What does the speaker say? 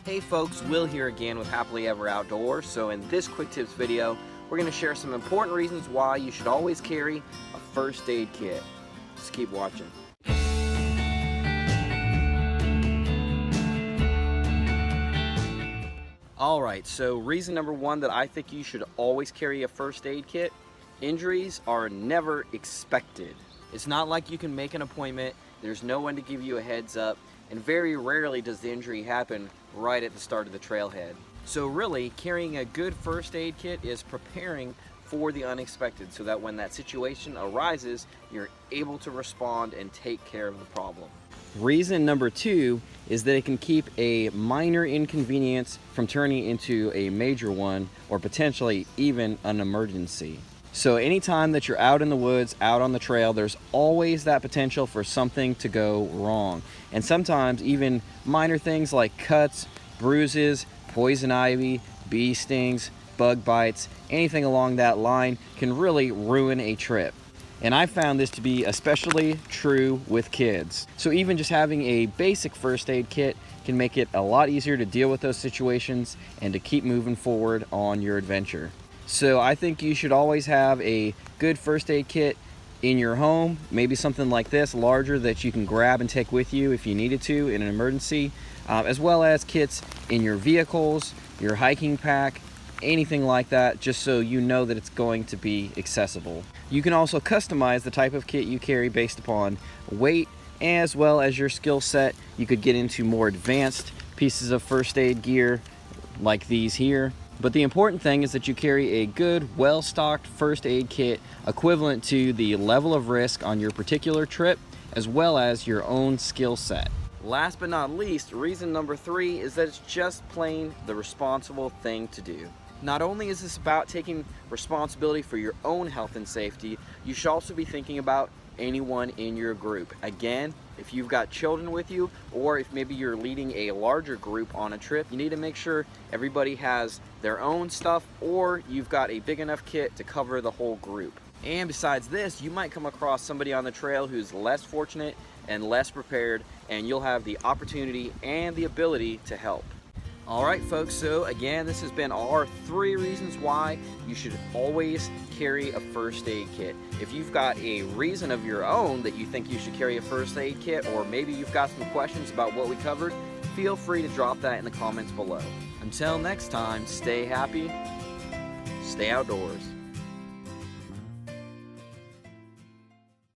Hey folks, Will here again with Happily Ever Outdoors. So in this quick tips video, we're going to share some important reasons why you should always carry a first aid kit. Just keep watching. Alright, so reason number one that I think you should always carry a first aid kit: injuries are never expected. It's not like you can make an appointment, there's no one to give you a heads up, and very rarely does the injury happen right at the start of the trailhead. So really, carrying a good first aid kit is preparing for the unexpected so that when that situation arises, you're able to respond and take care of the problem. Reason number two is that it can keep a minor inconvenience from turning into a major one, or potentially even an emergency. So anytime that you're out in the woods, out on the trail, there's always that potential for something to go wrong. And sometimes even minor things like cuts, bruises, poison ivy, bee stings, bug bites, anything along that line can really ruin a trip. And I found this to be especially true with kids. So even just having a basic first aid kit can make it a lot easier to deal with those situations and to keep moving forward on your adventure. So I think you should always have a good first aid kit in your home, maybe something like this, larger, that you can grab and take with you if you needed to in an emergency, as well as kits in your vehicles, your hiking pack, anything like that, just so you know that it's going to be accessible. You can also customize the type of kit you carry based upon weight as well as your skill set. You could get into more advanced pieces of first aid gear like these here. But the important thing is that you carry a good, well-stocked first aid kit equivalent to the level of risk on your particular trip, as well as your own skill set. Last but not least, reason number three is that it's just plain the responsible thing to do. Not only is this about taking responsibility for your own health and safety, you should also be thinking about anyone in your group. Again, if you've got children with you, or if maybe you're leading a larger group on a trip, you need to make sure everybody has their own stuff, or you've got a big enough kit to cover the whole group. And besides this, you might come across somebody on the trail who's less fortunate and less prepared, and you'll have the opportunity and the ability to help. Alright folks, so again, this has been our 3 reasons why you should always carry a first aid kit. If you've got a reason of your own that you think you should carry a first aid kit, or maybe you've got some questions about what we covered, feel free to drop that in the comments below. Until next time, stay happy, stay outdoors.